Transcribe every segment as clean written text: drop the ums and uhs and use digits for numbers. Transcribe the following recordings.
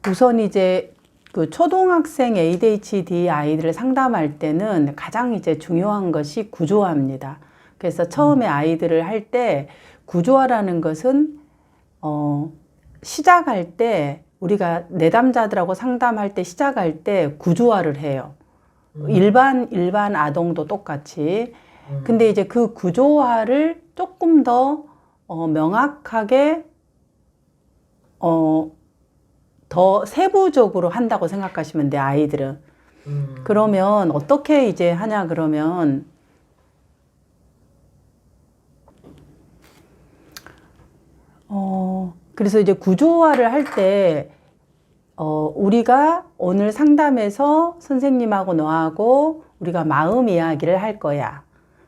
우선 이제 그 초등학생 ADHD 아이들을 상담할 때는 가장 이제 중요한 것이 구조화입니다. 그래서 처음에 아이들을 할 때 구조화라는 것은 시작할 때 우리가 내담자들하고 상담할 때 시작할 때 구조화를 해요. 일반 아동도 똑같이. 근데 이제 그 구조화를 조금 더 명확하게 더 세부적으로 한다고 생각하시면 돼요, 아이들은. 그러면 어떻게 이제 하냐 그러면 그래서 이제 구조화를 할 때 우리가 오늘 상담에서 선생님하고 너하고 우리가 마음 이야기를 할 거야.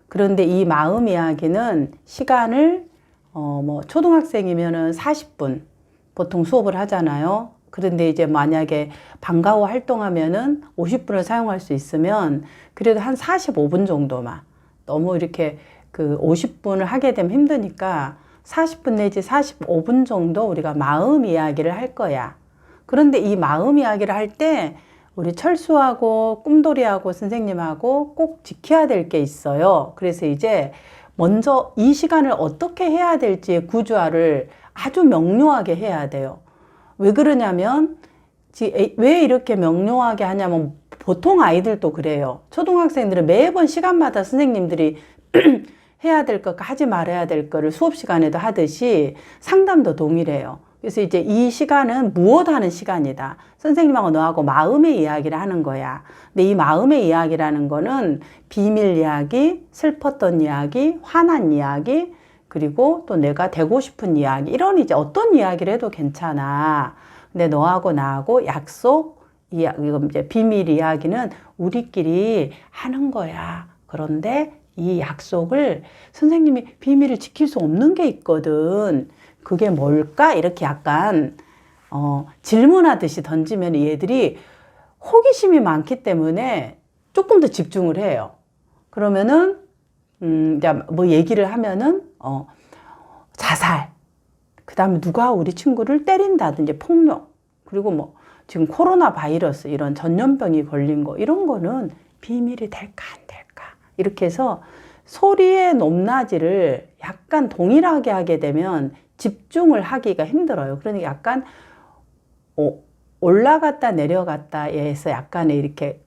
그런데 이 마음 이야기는 시간을 뭐 초등학생이면은 40분 보통 수업을 하잖아요. 그런데 이제 만약에 방과후 활동하면은 50분을 사용할 수 있으면 그래도 한 45분 정도만, 너무 이렇게 그 50분을 하게 되면 힘드니까 40분 내지 45분 정도 우리가 마음 이야기를 할 거야. 그런데 이 마음 이야기를 할 때 우리 철수하고 꿈돌이하고 선생님하고 꼭 지켜야 될 게 있어요. 그래서 이제 먼저 이 시간을 어떻게 해야 될지 구조화를 아주 명료하게 해야 돼요. 왜 그러냐면 왜 이렇게 명료하게 하냐면 보통 아이들도 그래요. 초등학생들은 매번 시간마다 선생님들이 해야 될 것, 하지 말아야 될 거를 수업 시간에도 하듯이 상담도 동일해요. 그래서 이제 이 시간은 무엇 하는 시간이다. 선생님하고 너하고 마음의 이야기를 하는 거야. 근데 이 마음의 이야기라는 거는 비밀 이야기, 슬펐던 이야기, 화난 이야기, 그리고 또 내가 되고 싶은 이야기, 이런 이제 어떤 이야기를 해도 괜찮아. 근데 너하고 나하고 약속, 이거 이제 비밀 이야기는 우리끼리 하는 거야. 그런데 이 약속을 선생님이 비밀을 지킬 수 없는 게 있거든. 그게 뭘까? 이렇게 약간 질문하듯이 던지면 얘들이 호기심이 많기 때문에 조금 더 집중을 해요. 그러면은 뭐 얘기를 하면은 자살, 그 다음에 누가 우리 친구를 때린다든지 폭력, 그리고 뭐 지금 코로나 바이러스 이런 전염병이 걸린 거, 이런 거는 비밀이 될까 안 될까, 이렇게 해서 소리의 높낮이를 약간 동일하게 하게 되면 집중을 하기가 힘들어요. 그러니까 약간 올라갔다 내려갔다 해서 약간의 이렇게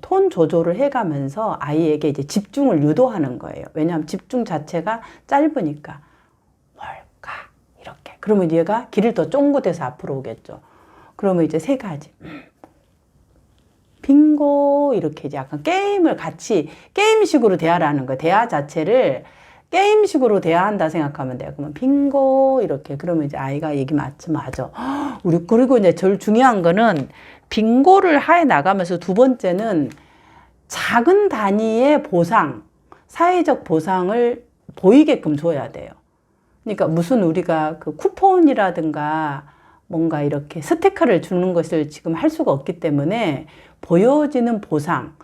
톤 조절을 해가면서 아이에게 이제 집중을 유도하는 거예요. 왜냐하면 집중 자체가 짧으니까. 뭘까? 이렇게. 그러면 얘가 길을 더 쫑긋해서 앞으로 오겠죠. 그러면 이제 세 가지. 빙고, 이렇게 이제 약간 게임을 같이 게임식으로 대화라는 거예요. 대화 자체를 게임식으로 대화한다 생각하면 돼요. 그러면 빙고, 이렇게. 그러면 이제 아이가 얘기 맞죠? 맞아. 그리고 이제 제일 중요한 거는 빙고를 해 나가면서 두 번째는 작은 단위의 보상, 사회적 보상을 보이게끔 줘야 돼요. 그러니까 무슨 우리가 그 쿠폰이라든가 뭔가 이렇게 스티커를 주는 것을 지금 할 수가 없기 때문에 보여지는 보상,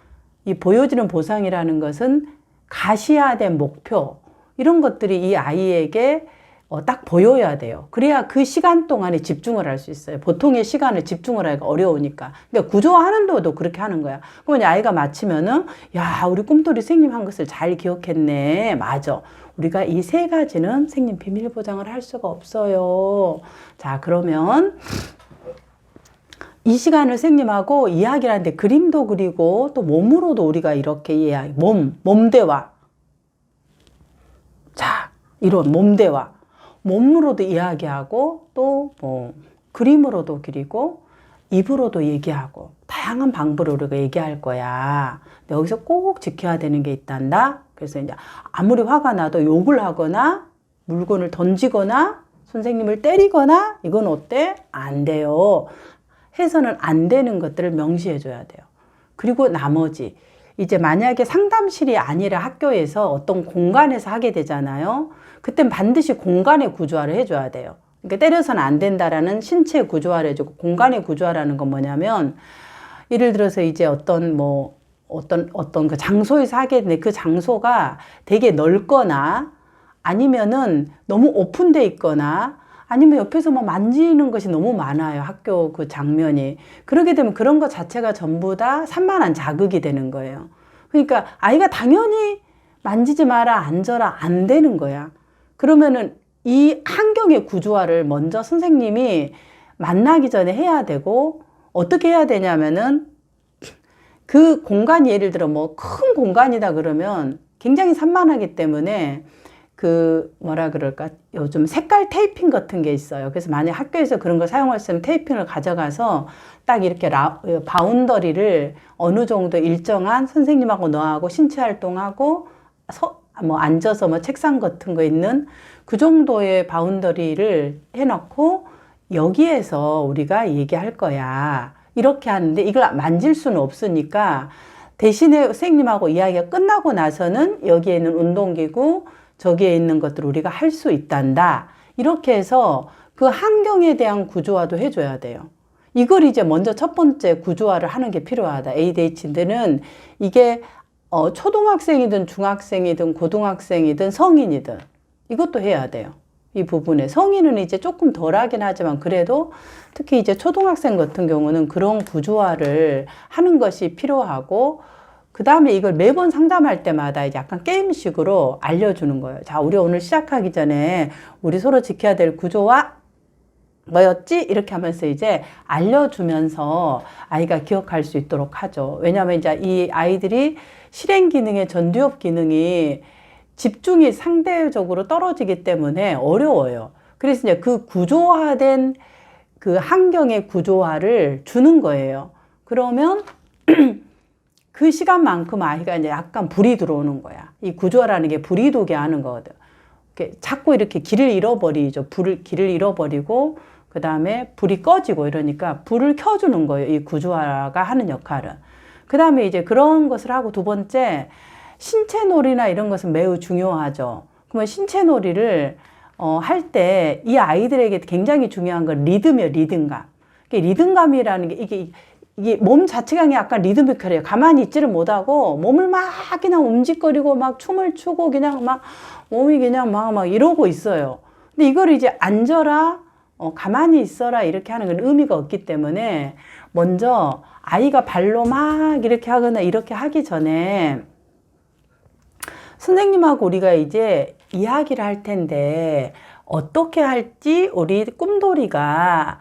이 보여지는 보상이라는 것은 가시화된 목표, 이런 것들이 이 아이에게 딱 보여야 돼요. 그래야 그 시간 동안에 집중을 할 수 있어요. 보통의 시간을 집중을 하기가 어려우니까. 그러니까 구조화하는 데도 그렇게 하는 거야. 그러면 아이가 마치면은, 야, 우리 꿈돌이 선생님 한 것을 잘 기억했네. 맞아. 우리가 이 세 가지는 선생님 비밀 보장을 할 수가 없어요. 자, 그러면 이 시간을 선생님하고 이야기를 하는데 그림도 그리고 또 몸으로도 우리가 이렇게 이야기, 몸대화. 자, 이런 몸대화. 몸으로도 이야기하고 또 뭐 그림으로도 그리고 입으로도 얘기하고 다양한 방법으로 우리가 얘기할 거야. 근데 여기서 꼭 지켜야 되는 게 있단다. 그래서 이제 아무리 화가 나도 욕을 하거나 물건을 던지거나 선생님을 때리거나 이건 어때? 안 돼요. 해서는 안 되는 것들을 명시해 줘야 돼요. 그리고 나머지 이제 만약에 상담실이 아니라 학교에서 어떤 공간에서 하게 되잖아요. 그땐 반드시 공간의 구조화를 해줘야 돼요. 그러니까 때려서는 안 된다라는 신체 구조화를 해주고, 공간의 구조화라는 건 뭐냐면 예를 들어서 이제 어떤 그 장소에서 하게 되는데 그 장소가 되게 넓거나 아니면은 너무 오픈돼 있거나 아니면 옆에서 뭐 만지는 것이 너무 많아요. 학교 그 장면이. 그러게 되면 그런 것 자체가 전부 다 산만한 자극이 되는 거예요. 그러니까 아이가 당연히 만지지 마라, 앉아라, 안 되는 거야. 그러면은 이 환경의 구조화를 먼저 선생님이 만나기 전에 해야 되고, 어떻게 해야 되냐면은 그 공간이 예를 들어 뭐 큰 공간이다 그러면 굉장히 산만하기 때문에 그 뭐라 그럴까, 요즘 색깔 테이핑 같은 게 있어요. 그래서 만약 학교에서 그런 걸 사용할 수 있는 테이핑을 가져가서 딱 이렇게 바운더리를 어느 정도 일정한 선생님하고 너하고 신체 활동하고 뭐 앉아서 뭐 책상 같은 거 있는 그 정도의 바운더리를 해놓고 여기에서 우리가 얘기할 거야. 이렇게 하는데 이걸 만질 수는 없으니까 대신에 선생님하고 이야기가 끝나고 나서는 여기에 있는 운동기구, 저기에 있는 것들을 우리가 할 수 있단다. 이렇게 해서 그 환경에 대한 구조화도 해줘야 돼요. 이걸 이제 먼저 첫 번째 구조화를 하는 게 필요하다. ADHD는 이게 초등학생이든 중학생이든 고등학생이든 성인이든 이것도 해야 돼요. 이 부분에 성인은 이제 조금 덜 하긴 하지만 그래도 특히 이제 초등학생 같은 경우는 그런 구조화를 하는 것이 필요하고, 그 다음에 이걸 매번 상담할 때마다 이제 약간 게임식으로 알려주는 거예요. 자, 우리 오늘 시작하기 전에 우리 서로 지켜야 될 구조화 뭐였지? 이렇게 하면서 이제 알려주면서 아이가 기억할 수 있도록 하죠. 왜냐하면 이제 이 아이들이 실행 기능의 전두엽 기능이 집중이 상대적으로 떨어지기 때문에 어려워요. 그래서 이제 그 구조화된 그 환경의 구조화를 주는 거예요. 그러면 그 시간만큼 아이가 이제 약간 불이 들어오는 거야. 이 구조화라는 게 불이 도게 하는 거거든. 자꾸 이렇게 길을 잃어버리죠. 길을 잃어버리고, 그 다음에 불이 꺼지고 이러니까 불을 켜주는 거예요. 이 구조화가 하는 역할은. 그 다음에 이제 그런 것을 하고, 두 번째, 신체 놀이나 이런 것은 매우 중요하죠. 그러면 신체 놀이를 할 때 이 아이들에게 굉장히 중요한 건 리듬이에요. 리듬감. 리듬감이라는 게 이게 몸 자체가 그냥 약간 리드미컬해요. 가만히 있지를 못하고 몸을 막 그냥 움직거리고 막 춤을 추고 그냥 막 몸이 그냥 막 이러고 있어요. 근데 이걸 이제 앉아라, 가만히 있어라 이렇게 하는 건 의미가 없기 때문에 먼저 아이가 발로 막 이렇게 하거나 이렇게 하기 전에 선생님하고 우리가 이제 이야기를 할 텐데 어떻게 할지 우리 꿈돌이가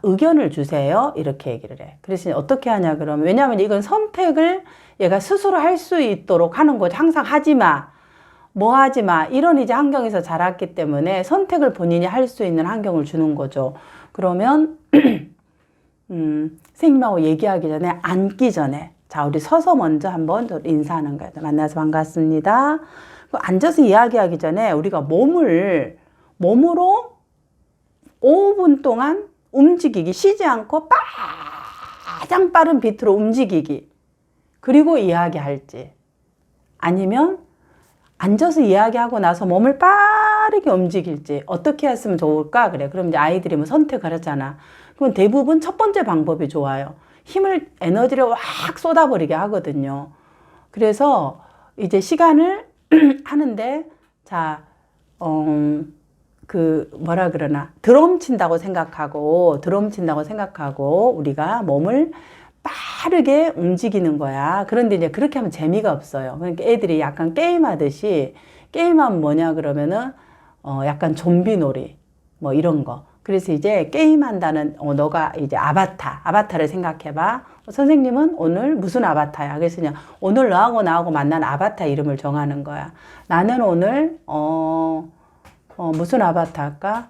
의견을 주세요. 이렇게 얘기를 해. 그래서 어떻게 하냐 그러면, 왜냐하면 이건 선택을 얘가 스스로 할 수 있도록 하는 거죠. 항상 하지 마, 뭐 하지 마, 이런 이제 환경에서 자랐기 때문에 선택을 본인이 할 수 있는 환경을 주는 거죠. 그러면 선생님하고 얘기하기 전에, 앉기 전에, 자, 우리 서서 먼저 한번 인사하는 거예요. 만나서 반갑습니다. 앉아서 이야기하기 전에 우리가 몸으로 5분 동안 움직이기, 쉬지 않고 가장 빠른 비트로 움직이기, 그리고 이야기할지, 아니면 앉아서 이야기하고 나서 몸을 빠르게 움직일지, 어떻게 했으면 좋을까? 그래. 그럼 이제 아이들이 뭐 선택을 하잖아. 그럼 대부분 첫 번째 방법이 좋아요. 에너지를 확 쏟아버리게 하거든요. 그래서 이제 시간을 하는데, 자, 뭐라 그러나, 드럼 친다고 생각하고 우리가 몸을 빠르게 움직이는 거야. 그런데 이제 그렇게 하면 재미가 없어요. 그러니까 애들이 약간 게임하듯이, 게임하면 뭐냐 그러면은, 약간 좀비 놀이, 뭐 이런 거. 그래서 이제 게임한다는, 너가 이제 아바타를 생각해봐. 선생님은 오늘 무슨 아바타야? 그래서 그냥 오늘 너하고 나하고 만난 아바타 이름을 정하는 거야. 나는 오늘, 무슨 아바타 할까?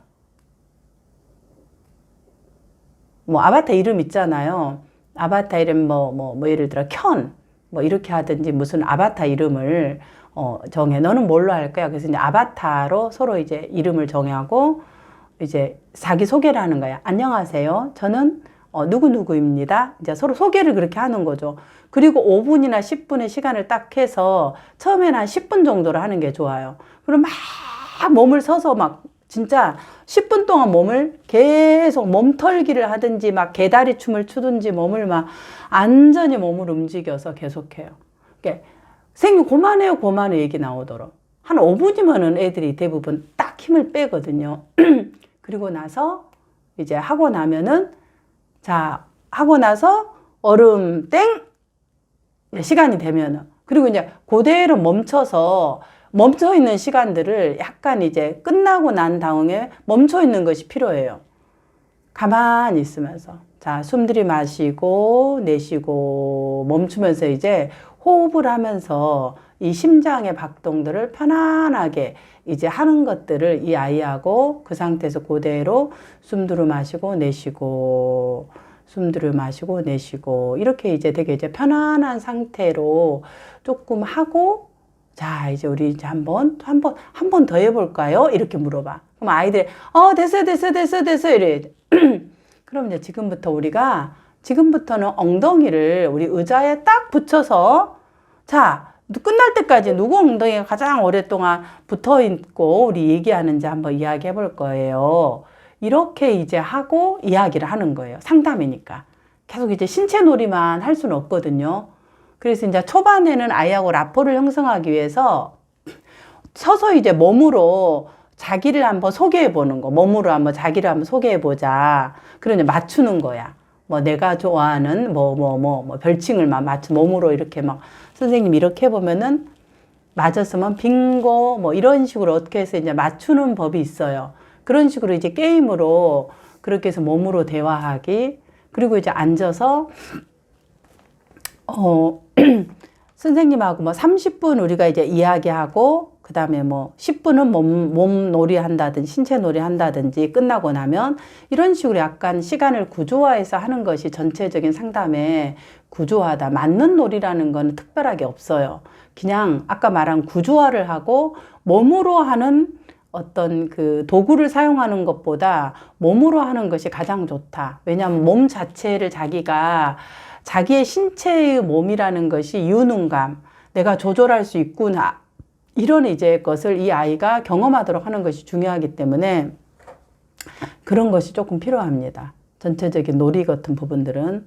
뭐 아바타 이름 있잖아요. 아바타 이름 예를 들어 뭐 이렇게 하든지 무슨 아바타 이름을 정해. 너는 뭘로 할 거야? 그래서 이제 아바타로 서로 이제 이름을 정하고 이제 자기 소개를 하는 거야. 안녕하세요. 저는 누구누구입니다. 이제 서로 소개를 그렇게 하는 거죠. 그리고 5분이나 10분의 시간을 딱 해서 처음에는 한 10분 정도로 하는 게 좋아요. 그럼 막 몸을 서서 막 진짜 10분 동안 몸을 계속 몸털기를 하든지 막 개다리 춤을 추든지 몸을 막 완전히 몸을 움직여서 계속해요. 그러니까 선생님 그만해요 얘기 나오도록. 한 5분이면은 애들이 대부분 딱 힘을 빼거든요. 그리고 나서 이제 하고 나면은 자, 하고 나서 얼음 땡! 시간이 되면은. 그리고 이제 그대로 멈춰서 멈춰 있는 시간들을 약간 이제 끝나고 난 다음에 멈춰 있는 것이 필요해요. 가만히 있으면서. 자, 숨 들이마시고 내쉬고 멈추면서 이제 호흡을 하면서 이 심장의 박동들을 편안하게 이제 하는 것들을 이 아이하고 그 상태에서 그대로 숨 들이마시고 내쉬고 숨 들이마시고 내쉬고 이렇게 이제 되게 이제 편안한 상태로 조금 하고 자, 이제 우리 이제 한 번 더 해볼까요? 이렇게 물어봐. 그럼 아이들이, 됐어. 이래. 그럼 이제 지금부터는 엉덩이를 우리 의자에 딱 붙여서, 자, 끝날 때까지 누구 엉덩이가 가장 오랫동안 붙어 있고, 우리 얘기하는지 한번 이야기해 볼 거예요. 이렇게 이제 하고 이야기를 하는 거예요. 상담이니까. 계속 이제 신체 놀이만 할 수는 없거든요. 그래서 이제 초반에는 아이하고 라포를 형성하기 위해서 서서 이제 몸으로 자기를 한번 소개해 보는 거. 몸으로 한번 자기를 한번 소개해 보자. 그러니 맞추는 거야. 뭐 내가 좋아하는 별칭을 막 몸으로 이렇게 막 선생님 이렇게 해보면은 맞았으면 빙고 뭐 이런 식으로 어떻게 해서 이제 맞추는 법이 있어요. 그런 식으로 이제 게임으로 그렇게 해서 몸으로 대화하기. 그리고 이제 앉아서 선생님하고 뭐 30분 우리가 이제 이야기하고 그 다음에 뭐 10분은 몸놀이 한다든지 신체 놀이 한다든지 끝나고 나면 이런 식으로 약간 시간을 구조화해서 하는 것이 전체적인 상담의 구조화다. 맞는 놀이라는 건 특별하게 없어요. 그냥 아까 말한 구조화를 하고 몸으로 하는 어떤 그 도구를 사용하는 것보다 몸으로 하는 것이 가장 좋다. 왜냐하면 몸 자체를 자기의 신체의 몸이라는 것이 유능감, 내가 조절할 수 있구나. 이런 이제 것을 이 아이가 경험하도록 하는 것이 중요하기 때문에 그런 것이 조금 필요합니다. 전체적인 놀이 같은 부분들은.